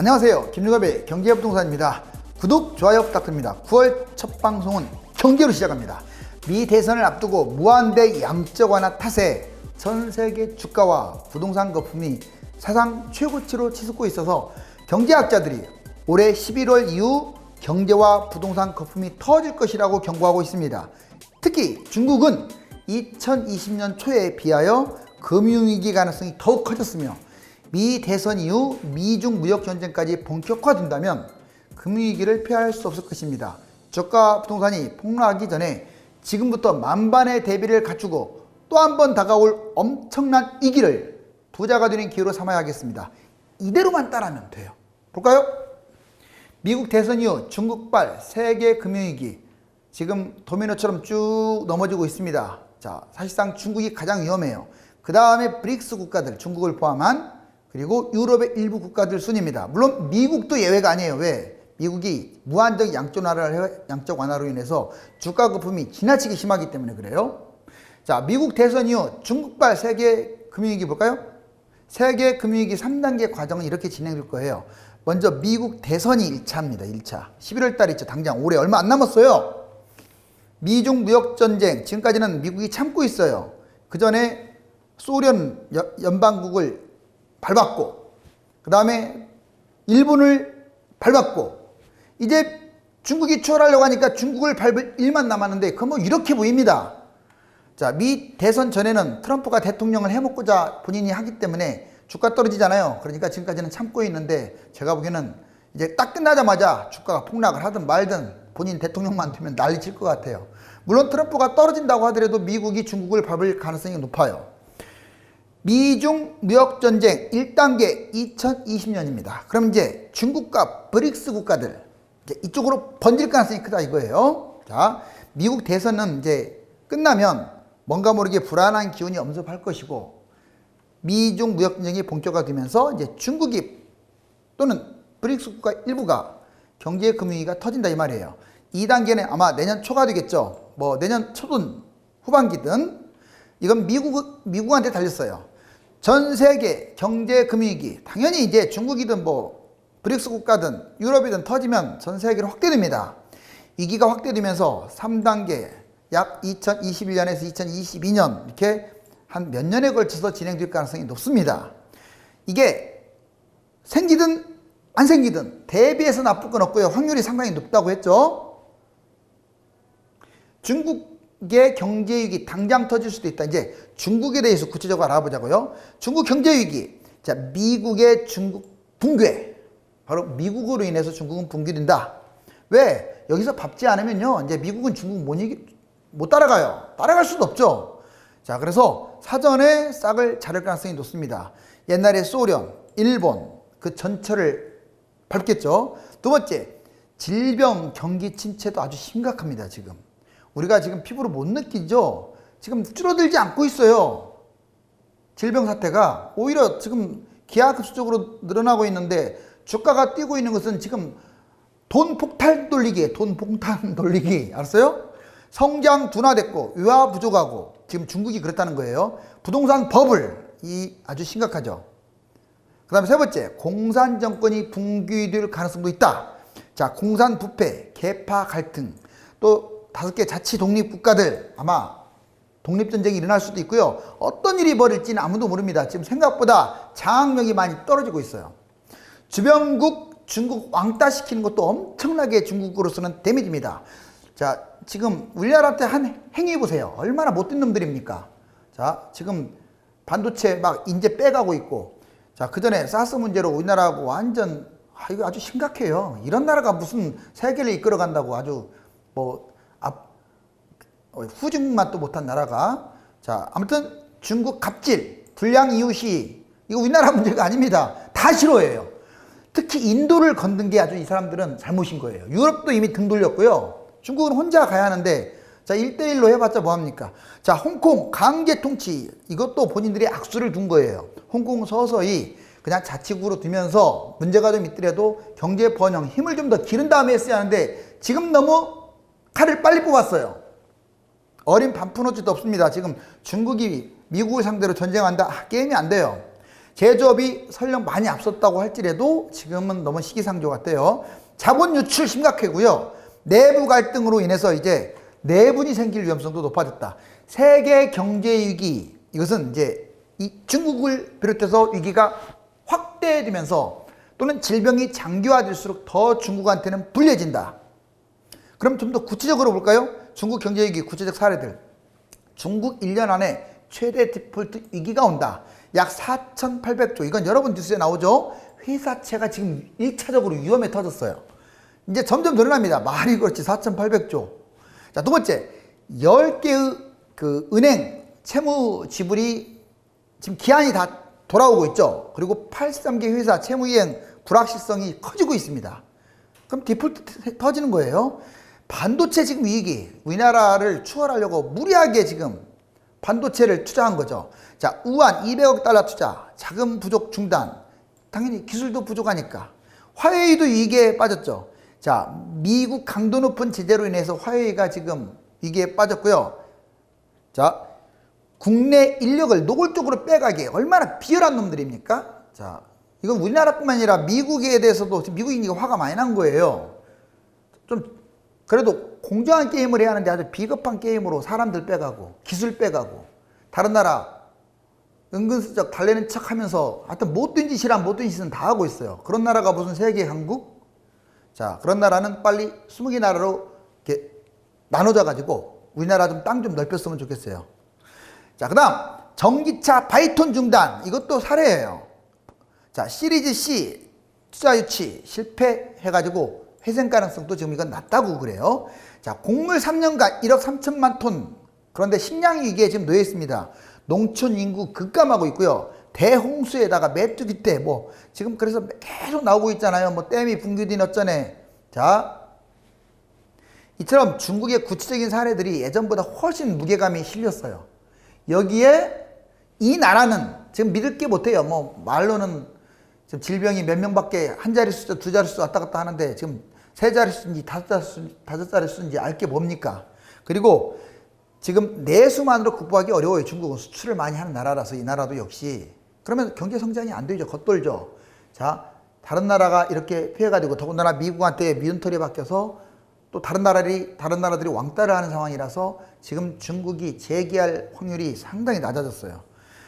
안녕하세요. 김유갑의 경제부동산입니다. 구독, 좋아요 부탁드립니다. 9월 첫 방송은 경제로 시작합니다. 미 대선을 앞두고 무한대 양적 완화 탓에 전 세계 주가와 부동산 거품이 사상 최고치로 치솟고 있어서 경제학자들이 올해 11월 이후 경제와 부동산 거품이 터질 것이라고 경고하고 있습니다. 특히 중국은 2020년 초에 비하여 금융위기 가능성이 더욱 커졌으며 미 대선 이후 미중 무역 전쟁까지 본격화된다면 금융위기를 피할 수 없을 것입니다. 저가 부동산이 폭락하기 전에 지금부터 만반의 대비를 갖추고 또 한 번 다가올 엄청난 위기를 부자가 되는 기회로 삼아야 하겠습니다. 이대로만 따라하면 돼요. 볼까요? 미국 대선 이후 중국발 세계 금융위기, 지금 도미노처럼 쭉 넘어지고 있습니다. 자, 사실상 중국이 가장 위험해요. 그 다음에 브릭스 국가들, 중국을 포함한, 그리고 유럽의 일부 국가들 순입니다. 물론 미국도 예외가 아니에요. 왜? 미국이 무한정 양적 완화로 인해서 주가 거품이 지나치게 심하기 때문에 그래요. 자, 미국 대선 이후 중국발 세계 금융위기 볼까요? 세계 금융위기 3단계 과정은 이렇게 진행될 거예요. 먼저 미국 대선이 1차입니다. 1차. 11월 달 있죠. 당장 올해 얼마 안 남았어요. 미중 무역 전쟁, 지금까지는 미국이 참고 있어요. 그 전에 소련 연방국을 밟았고, 그 다음에 일본을 밟았고, 이제 중국이 추월하려고 하니까 중국을 밟을 일만 남았는데 그건 뭐 이렇게 보입니다. 자, 미 대선 전에는 트럼프가 대통령을 해먹고자 본인이 하기 때문에 주가 떨어지잖아요. 그러니까 지금까지는 참고 있는데 제가 보기에는 이제 딱 끝나자마자 주가가 폭락을 하든 말든 본인 대통령만 되면 난리 칠 것 같아요. 물론 트럼프가 떨어진다고 하더라도 미국이 중국을 밟을 가능성이 높아요. 미중 무역전쟁 1단계 2020년입니다. 그럼 이제 중국과 브릭스 국가들 이제 이쪽으로 번질 가능성이 크다 이거예요. 자, 미국 대선은 이제 끝나면 뭔가 모르게 불안한 기운이 엄습할 것이고, 미중 무역전쟁이 본격화되면서 이제 중국이 또는 브릭스 국가 일부가 경제 금융위기가 터진다 이 말이에요. 2단계는 아마 내년 초가 되겠죠. 뭐 내년 초든 후반기든 이건 미국한테 달렸어요. 전 세계 경제 금융위기, 당연히 이제 중국이든 뭐 브릭스 국가든 유럽이든 터지면 전 세계로 확대됩니다. 위기가 확대되면서 3단계 약 2021년에서 2022년 이렇게 한 몇 년에 걸쳐서 진행될 가능성이 높습니다. 이게 생기든 안 생기든 대비해서 나쁠 건 없고요. 확률이 상당히 높다고 했죠. 중국의 경제위기 당장 터질 수도 있다. 이제 중국에 대해서 구체적으로 알아보자고요. 중국 경제위기. 자, 미국의 중국 붕괴. 바로 미국으로 인해서 중국은 붕괴된다. 왜? 여기서 밟지 않으면요, 이제 미국은 중국 못 따라가요. 따라갈 수도 없죠. 자, 그래서 사전에 싹을 자를 가능성이 높습니다. 옛날에 소련, 일본 그 전철을 밟겠죠. 두 번째, 질병 경기 침체도 아주 심각합니다. 지금 우리가 지금 피부로 못 느끼죠. 지금 줄어들지 않고 있어요. 질병 사태가 오히려 지금 기하급수적으로 늘어나고 있는데 주가가 뛰고 있는 것은 지금 돈 폭탄 돌리기, 알았어요? 성장 둔화됐고 유화 부족하고 지금 중국이 그렇다는 거예요. 부동산 버블, 이 아주 심각하죠. 그 다음에 세 번째, 공산 정권이 붕괴될 가능성도 있다. 자, 공산 부패, 계파 갈등, 또 5개 자치 독립 국가들 아마 독립전쟁이 일어날 수도 있고요. 어떤 일이 벌일지는 아무도 모릅니다. 지금 생각보다 장악력이 많이 떨어지고 있어요. 주변국 중국 왕따시키는 것도 엄청나게 중국으로서는 데미지입니다. 자, 지금 우리나라한테 한 행위 보세요. 얼마나 못된 놈들입니까? 자, 지금 반도체 막 인재 빼가고 있고, 자, 그 전에 사스 문제로 우리나라하고 완전 이거 아주 심각해요. 이런 나라가 무슨 세계를 이끌어 간다고 아주 뭐 후진맛도 못한 나라가. 자, 아무튼 중국 갑질, 불량 이웃이 이거 우리나라 문제가 아닙니다. 다 싫어해요. 특히 인도를 건든 게 아주 이 사람들은 잘못인 거예요. 유럽도 이미 등 돌렸고요. 중국은 혼자 가야 하는데, 자, 1대1로 해봤자 뭐합니까? 자, 홍콩 강제 통치, 이것도 본인들이 악수를 둔 거예요. 홍콩 서서히 그냥 자치국으로 두면서 문제가 좀 있더라도 경제 번영, 힘을 좀 더 기른 다음에 했어야 하는데 지금 너무 칼을 빨리 뽑았어요. 어린 반푼어치도 없습니다. 지금 중국이 미국을 상대로 전쟁한다? 게임이 안 돼요. 제조업이 설령 많이 앞섰다고 할지라도 지금은 너무 시기상조 같아요. 자본 유출 심각하고요. 내부 갈등으로 인해서 이제 내분이 생길 위험성도 높아졌다. 세계 경제 위기, 이것은 이제 이 중국을 비롯해서 위기가 확대되면서 또는 질병이 장기화될수록 더 중국한테는 불리해진다. 그럼 좀 더 구체적으로 볼까요? 중국 경제 위기 구체적 사례들. 중국 1년 안에 최대 디폴트 위기가 온다. 약 4,800조. 이건 여러분 뉴스에 나오죠? 회사채가 지금 1차적으로 위험에 터졌어요. 이제 점점 늘어납니다. 말이 그렇지 4,800조. 자, 두 번째. 10개의 그 은행 채무 지불이 지금 기한이 다 돌아오고 있죠. 그리고 83개 회사 채무이행 불확실성이 커지고 있습니다. 그럼 디폴트 터지는 거예요. 반도체 지금 위기. 우리나라를 추월하려고 무리하게 지금 반도체를 투자한 거죠. 자, 우한 200억 달러 투자, 자금 부족 중단. 당연히 기술도 부족하니까. 화웨이도 위기에 빠졌죠. 자, 미국 강도 높은 제재로 인해서 화웨이가 지금 위기에 빠졌고요. 자, 국내 인력을 노골적으로 빼가게 얼마나 비열한 놈들입니까? 자, 이건 우리나라뿐만 아니라 미국에 대해서도 미국인이 화가 많이 난 거예요. 좀 그래도 공정한 게임을 해야 하는데 아주 비겁한 게임으로 사람들 빼가고 기술 빼가고 다른 나라 은근슬쩍 달래는 척 하면서 하여튼 못된 짓이란 못된 짓은 다 하고 있어요. 그런 나라가 무슨 세계 강국? 자, 그런 나라는 빨리 20개 나라로 이렇게 나눠져 가지고 우리나라 좀 땅 좀 넓혔으면 좋겠어요. 자, 그 다음 전기차 바이톤 중단. 이것도 사례예요. 자, 시리즈 C 투자 유치 실패해가지고 회생 가능성도 지금 이건 낮다고 그래요. 자, 곡물 3년간 1억 3천만 톤. 그런데 식량 위기에 지금 놓여 있습니다. 농촌 인구 급감하고 있고요. 대홍수에다가 메뚜기 떼 뭐 지금 그래서 계속 나오고 있잖아요. 뭐 댐이 붕괴된 어쩌네. 자, 이처럼 중국의 구체적인 사례들이 예전보다 훨씬 무게감이 실렸어요. 여기에 이 나라는 지금 믿을 게 못해요. 뭐 말로는 지금 질병이 몇 명밖에 한 자릿수, 두 자릿수 왔다 갔다 하는데 지금 세 자릿수인지 다섯 자릿수인지 알 게 뭡니까? 그리고 지금 내수만으로 극복하기 어려워요. 중국은 수출을 많이 하는 나라라서 이 나라도 역시. 그러면 경제 성장이 안 되죠. 겉돌죠. 자, 다른 나라가 이렇게 피해가 되고 더군다나 미국한테 미운털이 바뀌어서 또 다른 나라들이 왕따를 하는 상황이라서 지금 중국이 재기할 확률이 상당히 낮아졌어요.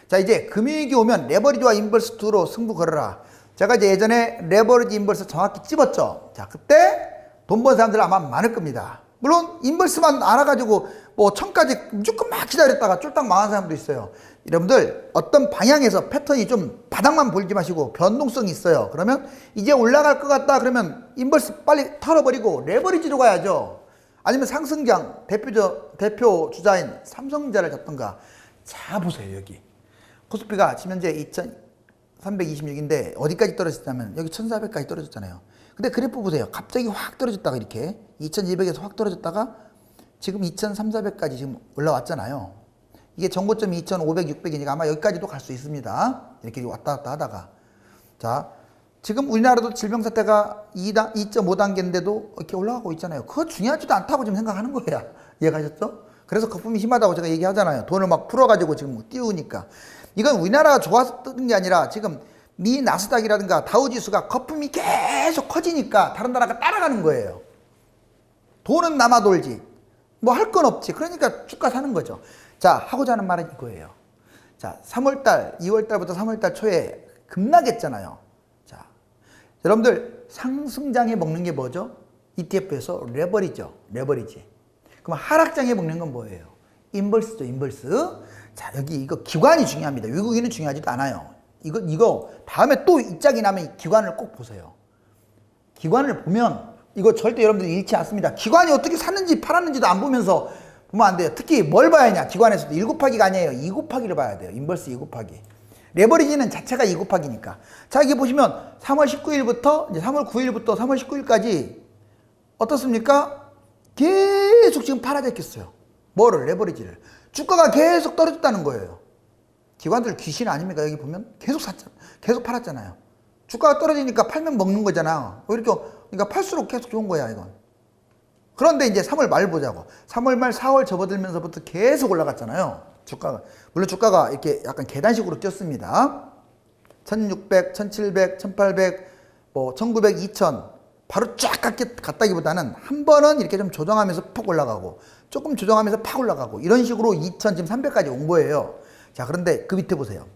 자, 이제 금융위기 오면 레버리지와 인버스 2로 승부 걸어라. 제가 이제 예전에 레버리지 인버스 정확히 찝었죠. 자, 그때 돈 번 사람들 아마 많을 겁니다. 물론 인버스만 알아가지고 뭐 1000까지 무조건 막 기다렸다가 쫄딱 망한 사람도 있어요. 여러분들 어떤 방향에서 패턴이 좀 바닥만 보이지 마시고 변동성이 있어요. 그러면 이제 올라갈 것 같다 그러면 인버스 빨리 털어버리고 레버리지로 가야죠. 아니면 상승장 대표 주자인 삼성전자를 잡던가. 자, 보세요. 여기 코스피가 지금 현재 2326인데 어디까지 떨어졌냐면 여기 1400까지 떨어졌잖아요. 근데 그래프 보세요. 갑자기 확 떨어졌다가 이렇게 2200에서 확 떨어졌다가 지금 2300까지 지금 올라왔잖아요. 이게 전고점이 2500, 600이니까 아마 여기까지도 갈 수 있습니다. 이렇게 왔다 갔다 하다가. 자, 지금 우리나라도 질병 사태가 2.5단계인데도 이렇게 올라가고 있잖아요. 그거 중요하지도 않다고 지금 생각하는 거야. 이해가셨죠? 그래서 거품이 심하다고 제가 얘기하잖아요. 돈을 막 풀어가지고 지금 띄우니까. 이건 우리나라가 좋아서 뜨는 게 아니라 지금 미 나스닥이라든가 다우지수가 거품이 계속 커지니까 다른 나라가 따라가는 거예요. 돈은 남아 돌지. 뭐 할 건 없지. 그러니까 주가 사는 거죠. 자, 하고자 하는 말은 이거예요. 자, 3월달, 2월달부터 3월달 초에 급락했잖아요. 자, 여러분들 상승장에 먹는 게 뭐죠? ETF에서 레버리지. 그럼 하락장에 먹는 건 뭐예요? 인버스죠, 인버스. 자, 여기 이거 기관이 중요합니다. 외국인은 중요하지도 않아요. 이거 다음에 또 이 짝이 나면 이 기관을 꼭 보세요. 기관을 보면 이거 절대 여러분들이 잃지 않습니다. 기관이 어떻게 샀는지 팔았는지도 안 보면서 보면 안 돼요. 특히 뭘 봐야 하냐? 기관에서도 1 곱하기가 아니에요. 2 곱하기를 봐야 돼요. 인버스 2 곱하기. 레버리지는 자체가 2 곱하기니까. 자, 이게 보시면 3월 19일부터 이제 3월 9일부터 3월 19일까지 어떻습니까? 계속 지금 팔아졌겠어요. 뭐를? 레버리지를. 주가가 계속 떨어졌다는 거예요. 기관들 귀신 아닙니까? 여기 보면 계속 샀잖아. 계속 팔았잖아요. 주가가 떨어지니까 팔면 먹는 거잖아. 그러니까 팔수록 계속 좋은 거야, 이건. 그런데 이제 3월 말 보자고. 3월 말 4월 접어들면서부터 계속 올라갔잖아요. 주가가. 물론 주가가 이렇게 약간 계단식으로 뛰었습니다. 1600, 1700, 1800, 뭐 1900, 2000 바로 쫙 갔다기보다는 한 번은 이렇게 좀 조정하면서 팍 올라가고 조금 조정하면서 팍 올라가고 이런 식으로 2000 지금 300까지 온 거예요. 자, 그런데 그 밑에 보세요.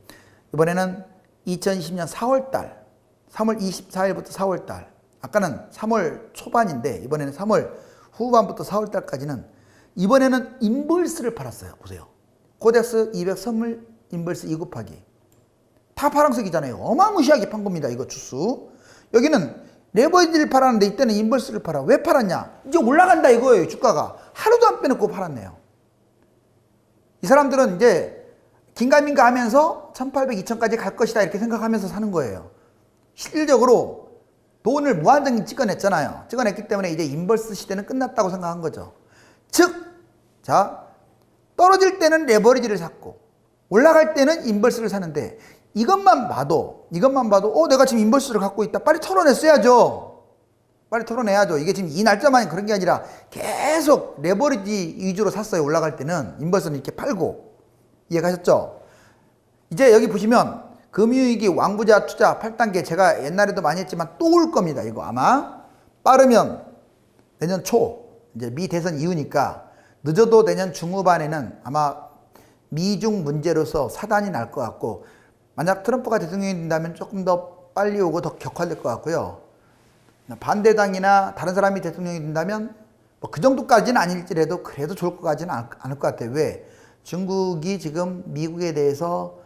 이번에는 2020년 4월달 3월 24일부터 4월달 아까는 3월 초반인데 이번에는 3월 후반부터 4월달까지는 이번에는 인볼스를 팔았어요. 보세요. 코덱스 200 선물 인볼스 2 곱하기 다 파란색이잖아요. 어마무시하게 판 겁니다. 이거 주수. 여기는 레버리지를 팔았는데 이때는 인볼스를 팔아. 왜 팔았냐? 이제 올라간다 이거예요. 주가가. 하루도 안 빼놓고 팔았네요. 이 사람들은 이제 긴가민가 하면서 1800, 2000까지 갈 것이다 이렇게 생각하면서 사는 거예요. 실질적으로 돈을 무한정인 찍어냈잖아요. 찍어냈기 때문에 이제 인버스 시대는 끝났다고 생각한 거죠. 즉, 자, 떨어질 때는 레버리지를 샀고 올라갈 때는 인버스를 사는데 이것만 봐도 내가 지금 인버스를 갖고 있다. 빨리 털어냈어야죠. 빨리 털어내야죠. 이게 지금 이 날짜만 그런 게 아니라 계속 레버리지 위주로 샀어요. 올라갈 때는 인버스는 이렇게 팔고. 이해가셨죠? 이제 여기 보시면 금융위기 왕부자 투자 8단계 제가 옛날에도 많이 했지만 또 올 겁니다. 이거 아마 빠르면 내년 초 이제 미 대선 이후니까 늦어도 내년 중후반에는 아마 미중 문제로서 사단이 날 것 같고 만약 트럼프가 대통령이 된다면 조금 더 빨리 오고 더 격화될 것 같고요. 반대당이나 다른 사람이 대통령이 된다면 뭐 그 정도까지는 아닐지라도 그래도 좋을 것 같지는 않을 것 같아요. 왜? 중국이 지금 미국에 대해서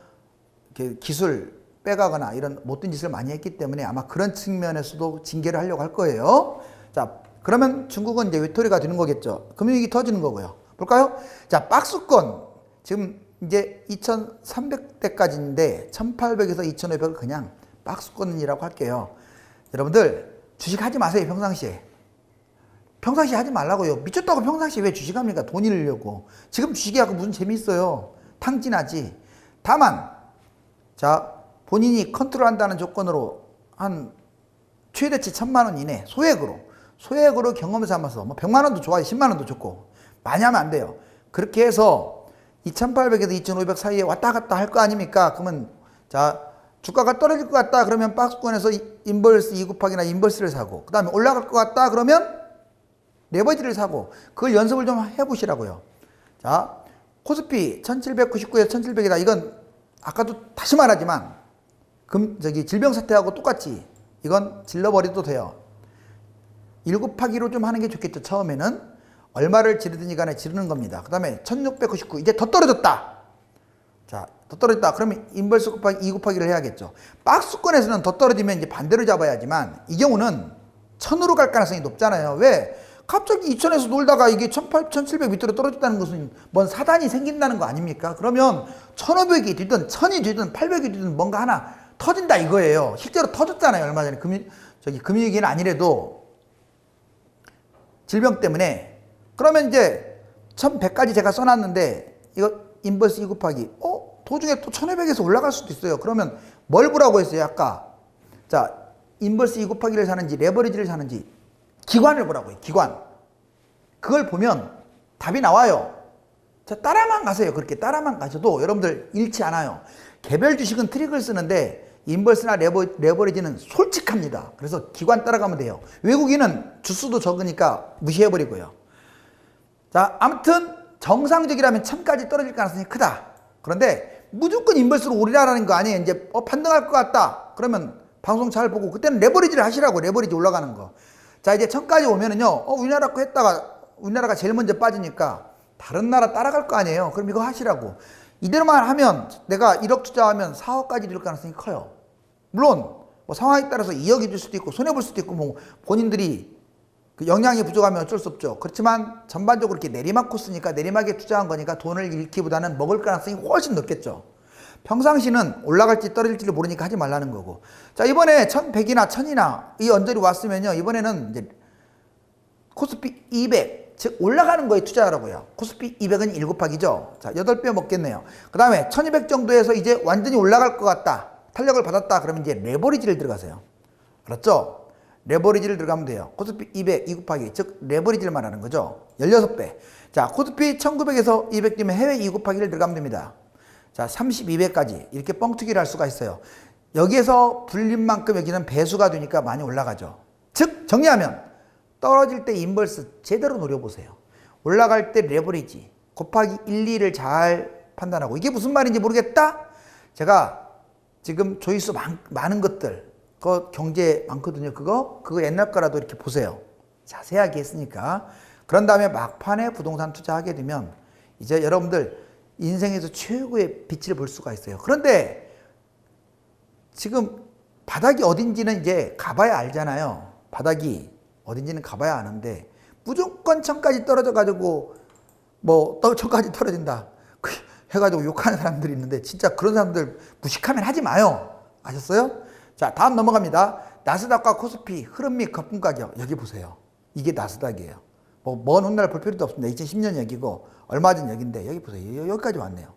기술 빼가거나 이런 못된 짓을 많이 했기 때문에 아마 그런 측면에서도 징계를 하려고 할 거예요. 자, 그러면 중국은 이제 외톨이가 되는 거겠죠. 금융위기 터지는 거고요. 볼까요? 자, 박스권 지금 이제 2300대까지인데 1800에서 2500을 그냥 박스권이라고 할게요. 여러분들 주식 하지 마세요. 평상시에 하지 말라고요. 미쳤다고 평상시에 왜 주식합니까? 돈 잃으려고. 지금 주식하고 무슨 재미있어요. 탕진하지. 다만 자, 본인이 컨트롤한다는 조건으로 한 최대치 1000만 원 이내 소액으로 경험 삼아서 뭐 100만 원도 좋아요. 10만 원도 좋고 많이 하면 안 돼요. 그렇게 해서 2800에서 2500 사이에 왔다 갔다 할 거 아닙니까? 그러면 자, 주가가 떨어질 것 같다 그러면 박스권에서 인버스 2 곱하기나 인버스를 사고 그 다음에 올라갈 것 같다 그러면 레버리지를 사고 그걸 연습을 좀 해보시라고요. 자, 코스피 1799에서 1700이다. 이건 아까도 다시 말하지만 질병 사태하고 똑같이 이건 질러버려도 돼요. 1 곱하기로 좀 하는 게 좋겠죠. 처음에는 얼마를 지르든지 간에 지르는 겁니다. 그 다음에 1699 이제 더 떨어졌다. 자, 더 떨어졌다. 그러면 인버스 곱하기 2 곱하기를 해야겠죠. 박스권에서는 더 떨어지면 이제 반대로 잡아야지만 이 경우는 1000으로 갈 가능성이 높잖아요. 왜? 갑자기 2000에서 놀다가 이게 1800, 1700 밑으로 떨어졌다는 것은 뭔 사단이 생긴다는 거 아닙니까? 그러면 1500이 되든 1000이 되든 800이 되든 뭔가 하나 터진다 이거예요. 실제로 터졌잖아요. 얼마 전에 금융위기는 아니래도 질병 때문에. 그러면 이제 1100까지 제가 써놨는데 이거 인버스 2 곱하기 도중에 또 1500에서 올라갈 수도 있어요. 그러면 뭘 보라고 했어요? 아까 자, 인버스 2 곱하기를 사는지 레버리지를 사는지 기관을 보라고요. 기관. 그걸 보면 답이 나와요. 자, 따라만 가세요. 그렇게 따라만 가셔도 여러분들 잃지 않아요. 개별 주식은 트릭을 쓰는데 인버스나 레버리지는 솔직합니다. 그래서 기관 따라가면 돼요. 외국인은 주수도 적으니까 무시해버리고요. 자, 아무튼 정상적이라면 1000까지 떨어질 가능성이 크다. 그런데 무조건 인버스로 오리라라는 거 아니에요. 이제 반등할 것 같다. 그러면 방송 잘 보고 그때는 레버리지를 하시라고. 레버리지 올라가는 거. 자, 이제 1000까지 오면은요, 우리나라 거 했다가 우리나라가 제일 먼저 빠지니까 다른 나라 따라갈 거 아니에요. 그럼 이거 하시라고. 이대로만 하면 내가 1억 투자하면 4억까지 될 가능성이 커요. 물론 뭐 상황에 따라서 2억이 될 수도 있고 손해볼 수도 있고 뭐 본인들이 그 역량이 부족하면 어쩔 수 없죠. 그렇지만 전반적으로 이렇게 내리막 코스니까 내리막에 투자한 거니까 돈을 잃기보다는 먹을 가능성이 훨씬 높겠죠. 평상시는 올라갈지 떨어질지를 모르니까 하지 말라는 거고. 자, 이번에 1100이나 1000이나 이 언저리 왔으면요, 이번에는 이제 코스피 200, 즉 올라가는 거에 투자하라고요. 코스피 200은 1 곱하기죠. 자, 8배 먹겠네요. 그 다음에 1200 정도에서 이제 완전히 올라갈 것 같다. 탄력을 받았다. 그러면 이제 레버리지를 들어가세요. 알았죠? 레버리지를 들어가면 돼요. 코스피 200, 2 곱하기, 즉 레버리지를 말하는 거죠. 16배. 자, 코스피 1900에서 200 되면 해외 2 곱하기를 들어가면 됩니다. 자, 32배까지 이렇게 뻥튀기를 할 수가 있어요. 여기에서 불린 만큼 여기는 배수가 되니까 많이 올라가죠. 즉 정리하면 떨어질 때 인버스 제대로 노려보세요. 올라갈 때 레버리지 곱하기 1, 2를 잘 판단하고, 이게 무슨 말인지 모르겠다? 제가 지금 조회수 많은 것들, 그 경제 많거든요. 그거 옛날 거라도 이렇게 보세요. 자세하게 했으니까. 그런 다음에 막판에 부동산 투자하게 되면 이제 여러분들 인생에서 최고의 빛을 볼 수가 있어요. 그런데 지금 바닥이 어딘지는 이제 가봐야 알잖아요. 바닥이 어딘지는 가봐야 아는데 무조건 천까지 떨어져 가지고 뭐 천까지 떨어진다 해가지고 욕하는 사람들이 있는데, 진짜 그런 사람들 무식하면 하지 마요. 아셨어요? 자, 다음 넘어갑니다. 나스닥과 코스피 흐름 및 거품 가격 여기 보세요. 이게 나스닥이에요. 뭐 먼 훗날 볼 필요도 없습니다. 2010년 여기고 얼마 전 여기인데 여기 보세요. 여기까지 왔네요.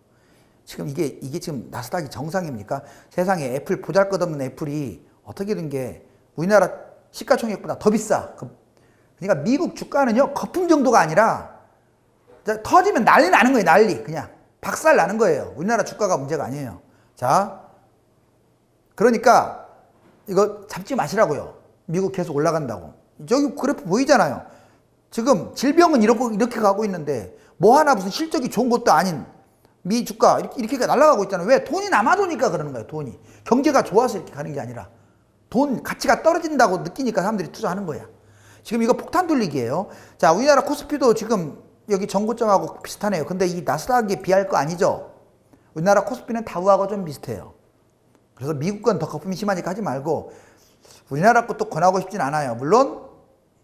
지금 이게 지금 나스닥이 정상입니까? 세상에 애플, 보잘것없는 애플이 어떻게 된 게 우리나라 시가총액보다 더 비싸. 그러니까 미국 주가는요 거품 정도가 아니라 터지면 난리 나는 거예요. 난리. 그냥 박살 나는 거예요. 우리나라 주가가 문제가 아니에요. 자, 그러니까 이거 잡지 마시라고요. 미국 계속 올라간다고. 저기 그래프 보이잖아요. 지금 질병은 이렇게 가고 있는데 뭐 하나 무슨 실적이 좋은 것도 아닌 미 주가 이렇게 날아가고 있잖아요. 왜? 돈이 남아도니까 그러는 거예요. 돈이. 경제가 좋아서 이렇게 가는 게 아니라 돈 가치가 떨어진다고 느끼니까 사람들이 투자하는 거야. 지금 이거 폭탄 돌리기예요. 자, 우리나라 코스피도 지금 여기 전고점하고 비슷하네요. 근데 이 나스닥에 비할 거 아니죠. 우리나라 코스피는 다우하고 좀 비슷해요. 그래서 미국 건 더 거품이 심하니까 하지 말고 우리나라 것도 권하고 싶진 않아요. 물론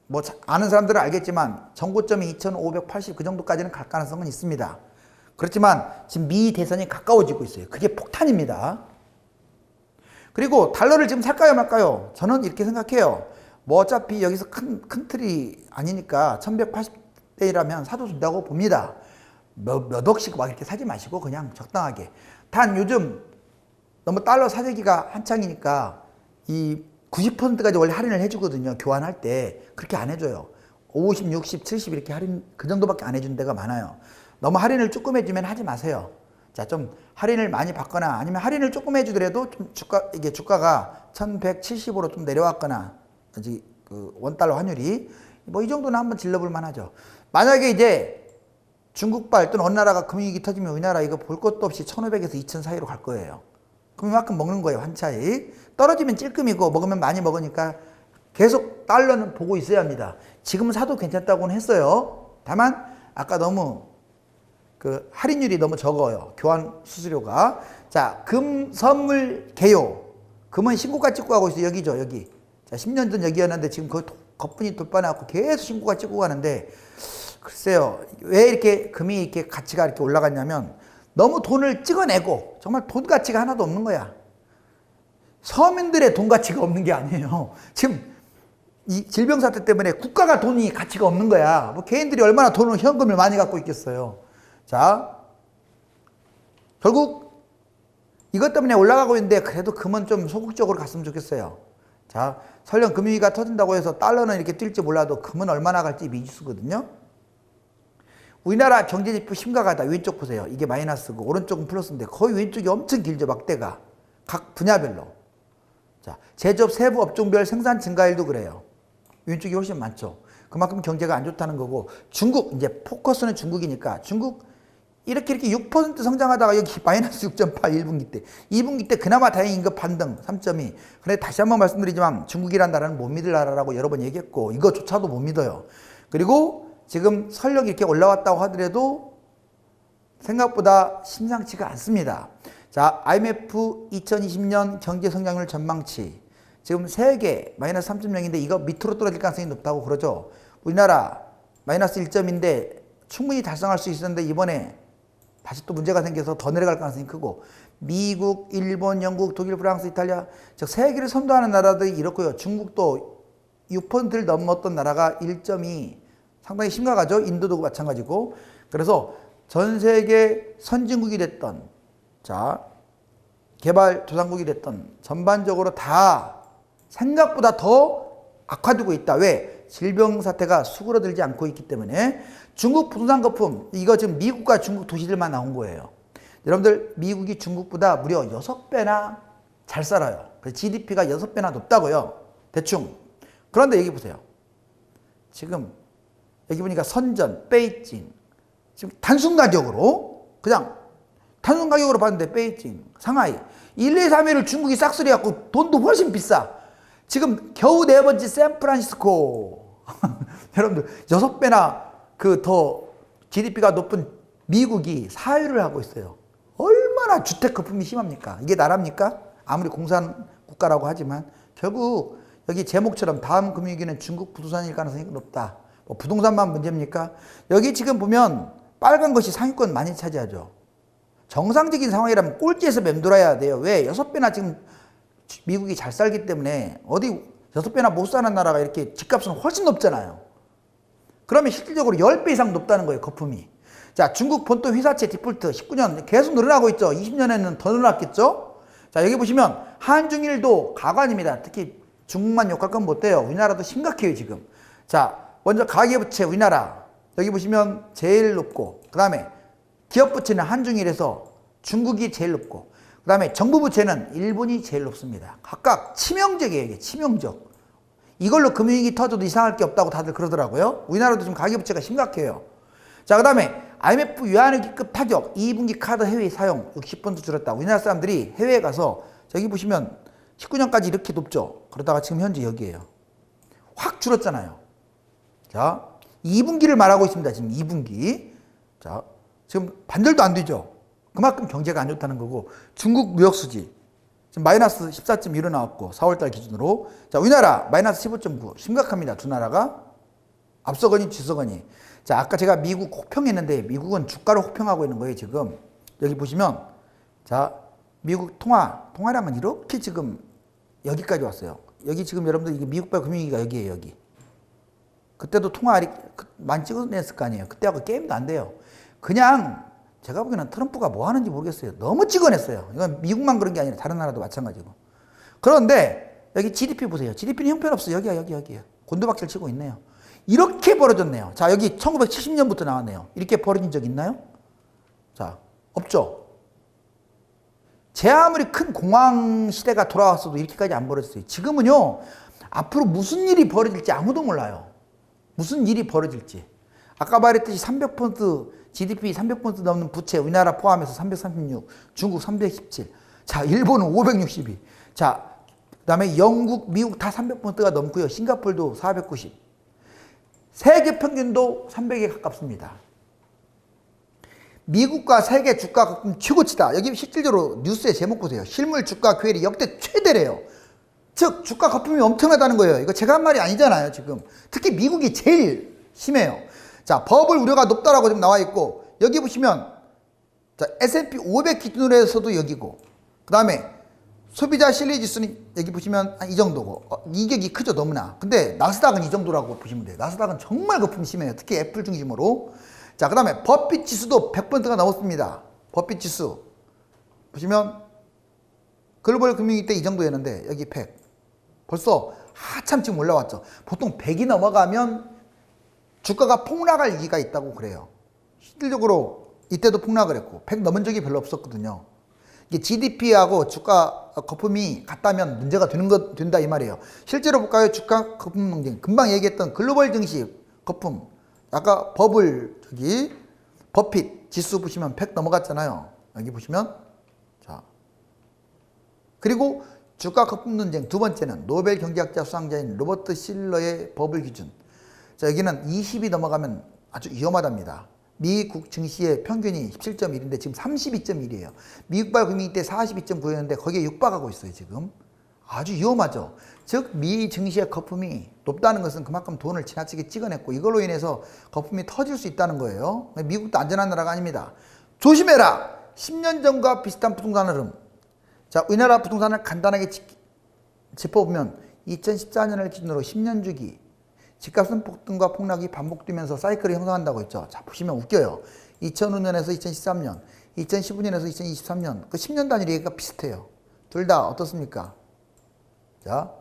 뭐 아는 사람들은 알겠지만 전고점이 2580 그 정도까지는 갈 가능성은 있습니다. 그렇지만 지금 미 대선이 가까워지고 있어요. 그게 폭탄입니다. 그리고 달러를 지금 살까요 말까요? 저는 이렇게 생각해요. 뭐 어차피 여기서 큰 틀이 아니니까 1180대이라면 사도 된다고 봅니다. 몇 억씩 막 이렇게 사지 마시고 그냥 적당하게. 단 요즘 너무 달러 사재기가 한창이니까 이 90%까지 원래 할인을 해주거든요. 교환할 때. 그렇게 안 해줘요. 50, 60, 70 이렇게 할인 그 정도밖에 안 해준 데가 많아요. 너무 할인을 조금 해주면 하지 마세요. 자, 좀 할인을 많이 받거나 아니면 할인을 조금 해주더라도 좀 주가가 1170으로 좀 내려왔거나 그 원달러 환율이 뭐 이 정도는 한번 질러볼 만하죠. 만약에 이제 중국발 또는 어느 나라가 금융위기 터지면 우리나라 이거 볼 것도 없이 1500에서 2000 사이로 갈 거예요. 그럼 이만큼 먹는 거예요. 한 차익. 떨어지면 찔끔이고 먹으면 많이 먹으니까 계속 달러는 보고 있어야 합니다. 지금 사도 괜찮다고는 했어요. 다만 아까 너무 그 할인율이 너무 적어요. 교환 수수료가. 자, 금 선물 개요. 금은 신고가 찍고 가고 있어요. 여기죠, 여기. 자, 10년 전 여기였는데 지금 그 거품이 돌파나고 계속 신고가 찍고 가는데, 글쎄요, 왜 이렇게 금이 이렇게 가치가 이렇게 올라갔냐면 너무 돈을 찍어내고 정말 돈 가치가 하나도 없는 거야. 서민들의 돈 가치가 없는 게 아니에요. 지금 이 질병 사태 때문에 국가가 돈이 가치가 없는 거야. 뭐 개인들이 얼마나 돈을 현금을 많이 갖고 있겠어요. 자, 결국 이것 때문에 올라가고 있는데 그래도 금은 좀 소극적으로 갔으면 좋겠어요. 자, 설령 금융위기가 터진다고 해서 달러는 이렇게 뛸지 몰라도 금은 얼마나 갈지 미지수거든요. 우리나라 경제지표 심각하다. 왼쪽 보세요. 이게 마이너스고 오른쪽은 플러스인데 거의 왼쪽이 엄청 길죠. 막대가. 각 분야별로. 자, 제조업 세부 업종별 생산 증가율도 그래요. 왼쪽이 훨씬 많죠. 그만큼 경제가 안 좋다는 거고, 중국, 이제 포커스는 중국이니까 중국 이렇게 6% 성장하다가 여기 마이너스 6.8 1분기 때. 2분기 때 그나마 다행인 거 반등 3.2. 근데 다시 한번 말씀드리지만 중국이란 나라는 못 믿을 나라라고 여러 번 얘기했고 이거조차도 못 믿어요. 그리고 지금 설령 이렇게 올라왔다고 하더라도 생각보다 심상치가 않습니다. 자, IMF 2020년 경제 성장률 전망치. 지금 세계 마이너스 3.0인데 이거 밑으로 떨어질 가능성이 높다고 그러죠. 우리나라 마이너스 1점인데 충분히 달성할 수 있었는데 이번에 다시 또 문제가 생겨서 더 내려갈 가능성이 크고, 미국, 일본, 영국, 독일, 프랑스, 이탈리아, 즉 세계를 선도하는 나라들이 이렇고요. 중국도 6%를 넘었던 나라가 1.2, 상당히 심각하죠. 인도도 마찬가지고. 그래서 전 세계 선진국이 됐던, 자, 개발도상국이 됐던 전반적으로 다 생각보다 더 악화되고 있다. 왜? 질병 사태가 수그러들지 않고 있기 때문에. 중국 부동산 거품, 이거 지금 미국과 중국 도시들만 나온 거예요. 여러분들 미국이 중국보다 무려 6배나 잘 살아요. 그래서 GDP가 6배나 높다고요. 대충. 그런데 여기 보세요. 지금 여기 보니까 선전, 베이징 지금 단순 가격으로 그냥 단순 가격으로 봤는데 베이징, 상하이 1, 2, 3위를 중국이 싹쓸이 갖고 돈도 훨씬 비싸. 지금 겨우 4번째 샌프란시스코 여러분들 6배나 그 더 GDP가 높은 미국이 4위를 하고 있어요. 얼마나 주택 거품이 심합니까? 이게 나라입니까? 아무리 공산 국가라고 하지만 결국 여기 제목처럼 다음 금융위기는 중국 부동산일 가능성이 높다. 뭐 부동산만 문제입니까? 여기 지금 보면 빨간 것이 상위권 많이 차지하죠. 정상적인 상황이라면 꼴찌에서 맴돌아야 돼요. 왜? 6배나 지금 미국이 잘 살기 때문에 어디 6배나 못 사는 나라가 이렇게 집값은 훨씬 높잖아요. 그러면 실질적으로 10배 이상 높다는 거예요. 거품이. 자, 중국 본토 회사채 디폴트 19년 계속 늘어나고 있죠. 20년에는 더 늘어났겠죠. 자, 여기 보시면 한중일도 가관입니다. 특히 중국만 욕할 건 못 돼요. 우리나라도 심각해요 지금. 자, 먼저 가계부채 우리나라 여기 보시면 제일 높고, 그 다음에 기업부채는 한중일에서 중국이 제일 높고, 그 다음에 정부부채는 일본이 제일 높습니다. 각각 치명적이에요. 이게 치명적. 이걸로 금융위기 터져도 이상할 게 없다고 다들 그러더라고요. 우리나라도 지금 가계부채가 심각해요. 자, 그 다음에 IMF 외환위기급 타격 2분기 카드 해외 사용 60% 줄었다. 우리나라 사람들이 해외에 가서 여기 보시면 19년까지 이렇게 높죠. 그러다가 지금 현재 여기에요. 확 줄었잖아요. 자, 2분기를 말하고 있습니다. 지금 2분기. 자, 지금 반절도 안 되죠. 그만큼 경제가 안 좋다는 거고, 중국 무역수지 지금 마이너스 14.1로 나왔고 4월달 기준으로. 자, 우리나라 마이너스 15.9 심각합니다. 두 나라가 앞서거니 뒤서거니. 자, 아까 제가 미국 혹평했는데 미국은 주가를 혹평하고 있는 거예요. 지금 여기 보시면 자, 미국 통화량은 이렇게 지금 여기까지 왔어요. 여기 지금 여러분들 이게 미국발 금융위기가 여기에요. 여기. 그때도 통화 많이 찍어냈을 거 아니에요. 그때하고 게임도 안 돼요. 그냥 제가 보기에는 트럼프가 뭐 하는지 모르겠어요. 너무 찍어냈어요. 이건 미국만 그런 게 아니라 다른 나라도 마찬가지고. 그런데 여기 GDP 보세요. GDP는 형편없어요. 여기야. 곤두박질 치고 있네요. 이렇게 벌어졌네요. 자, 여기 1970년부터 나왔네요. 이렇게 벌어진 적 있나요? 자, 없죠. 제 아무리 큰 공황 시대가 돌아왔어도 이렇게까지 안 벌어졌어요. 지금은요, 앞으로 무슨 일이 벌어질지 아무도 몰라요. 무슨 일이 벌어질지. 아까 말했듯이 300% GDP 300% 넘는 부채, 우리나라 포함해서 336, 중국 317, 자, 일본은 562, 자, 그 다음에 영국, 미국 다 300%가 넘고요. 싱가폴도 490. 세계 평균도 300에 가깝습니다. 미국과 세계 주가 거품 최고치다. 여기 실질적으로 뉴스의 제목 보세요. 실물 주가 괴리 역대 최대래요. 즉 주가 거품이 엄청나다는 거예요. 이거 제가 한 말이 아니잖아요. 지금 특히 미국이 제일 심해요. 자, 버블 우려가 높다라고 지금 나와 있고, 여기 보시면 자, S&P 500 기준으로 해서도 여기고, 그 다음에 소비자 신뢰 지수는 여기 보시면 한 이 정도고, 이격이 크죠 너무나. 근데 나스닥은 이 정도라고 보시면 돼요. 나스닥은 정말 거품이 심해요. 특히 애플 중심으로. 자, 그 다음에 버핏 지수도 100%가 넘었습니다. 버핏 지수 보시면 글로벌 금융위기 때 이 정도였는데 여기 100. 벌써 한참 지금 올라왔죠. 보통 100이 넘어가면 주가가 폭락할 위기가 있다고 그래요. 실질적으로 이때도 폭락을 했고 100 넘은 적이 별로 없었거든요. 이게 GDP하고 주가 거품이 같다면 문제가 된다 이 말이에요. 실제로 볼까요? 주가 거품 논쟁. 금방 얘기했던 글로벌 증시 거품. 아까 버블 저기 버핏 지수 보시면 100 넘어갔잖아요. 여기 보시면 자, 그리고 주가 거품 논쟁 두 번째는 노벨 경제학자 수상자인 로버트 실러의 버블 기준. 자, 여기는 20이 넘어가면 아주 위험하답니다. 미국 증시의 평균이 17.1인데 지금 32.1이에요. 미국발 금융위 때 42.9였는데 거기에 육박하고 있어요. 지금 아주 위험하죠. 즉 미 증시의 거품이 높다는 것은 그만큼 돈을 지나치게 찍어냈고 이걸로 인해서 거품이 터질 수 있다는 거예요. 미국도 안전한 나라가 아닙니다. 조심해라. 10년 전과 비슷한 부동산 흐름. 자, 우리나라 부동산을 간단하게 짚어보면 2014년을 기준으로 10년 주기 집값은 폭등과 폭락이 반복되면서 사이클을 형성한다고 했죠. 자, 보시면 웃겨요. 2005년에서 2013년, 2015년에서 2023년 그 10년 단위 얘기가 비슷해요. 둘 다 어떻습니까? 자,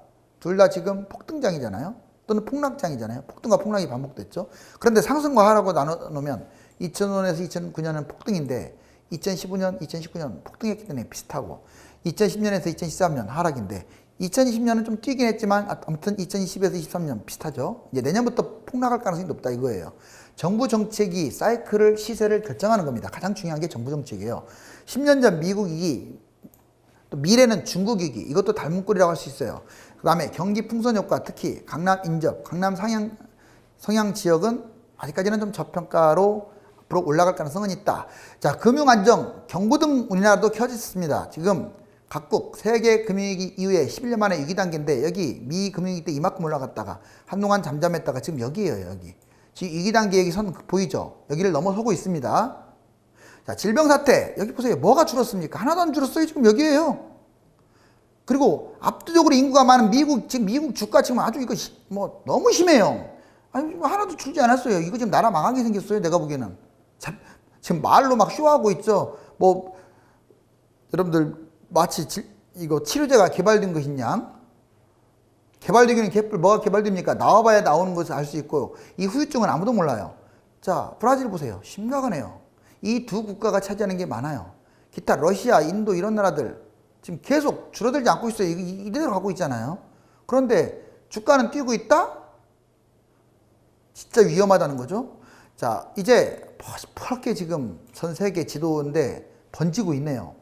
둘 다 지금 폭등장이잖아요. 또는 폭락장이잖아요. 폭등과 폭락이 반복됐죠. 그런데 상승과 하락으로 나눠놓으면 2005년에서 2009년은 폭등인데 2015년, 2019년 폭등했기 때문에 비슷하고 2010년에서 2013년 하락인데 2020년은 좀 뛰긴 했지만 아무튼 2020에서 23년 비슷하죠. 이제 내년부터 폭락할 가능성이 높다 이거예요. 정부 정책이 사이클을 시세를 결정하는 겁니다. 가장 중요한 게 정부 정책이에요. 10년 전 미국 위기, 또 미래는 중국 위기, 이것도 닮은 꼴이라고 할 수 있어요. 그 다음에 경기 풍선 효과, 특히 강남 인접, 강남 성향 지역은 아직까지는 좀 저평가로 앞으로 올라갈 가능성은 있다. 자, 금융 안정, 경고 등 우리나라도 켜졌습니다. 지금 각국 세계 금융위기 이후에 11년 만에 위기 단계인데 여기 미 금융위기 때 이만큼 올라갔다가 한동안 잠잠했다가 지금 여기에요. 여기. 지금 위기 단계 여기 선 보이죠? 여기를 넘어서고 있습니다. 자, 질병 사태. 여기 보세요. 뭐가 줄었습니까? 하나도 안 줄었어요. 지금 여기에요. 그리고 압도적으로 인구가 많은 미국, 지금 미국 주가 지금 아주 이거 뭐 너무 심해요. 아니, 하나도 줄지 않았어요. 이거 지금 나라 망하게 생겼어요. 내가 보기에는. 지금 말로 막 쇼하고 있죠. 뭐, 여러분들 마치 이거 치료제가 개발된 것인 양. 개발되기는 뭐가 개발됩니까? 나와봐야 나오는 것을 알 수 있고, 이 후유증은 아무도 몰라요. 자, 브라질 보세요. 심각하네요. 이 두 국가가 차지하는 게 많아요. 기타 러시아, 인도 이런 나라들 지금 계속 줄어들지 않고 있어요. 이대로 가고 있잖아요. 그런데 주가는 뛰고 있다? 진짜 위험하다는 거죠. 자, 이제 퍼렇게 지금 전 세계 지도인데 번지고 있네요.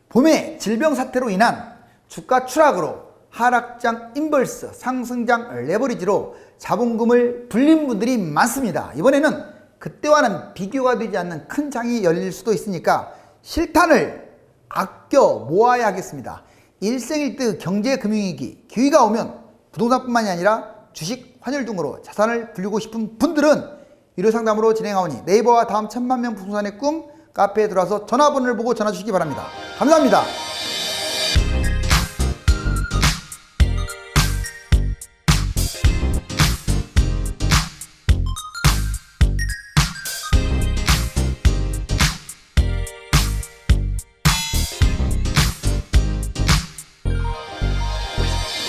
봄에 질병 사태로 인한 주가 추락으로 하락장 인버스, 상승장 레버리지로 자본금을 불린 분들이 많습니다. 이번에는 그때와는 비교가 되지 않는 큰 장이 열릴 수도 있으니까 실탄을 아껴 모아야 하겠습니다. 일생일대 경제금융위기, 기회가 오면 부동산뿐만이 아니라 주식, 환율 등으로 자산을 불리고 싶은 분들은 유료상담으로 진행하오니 네이버와 다음 1000만 명 부동산의 꿈 카페에 들어와서 전화번호를 보고 전화 주시기 바랍니다. 감사합니다.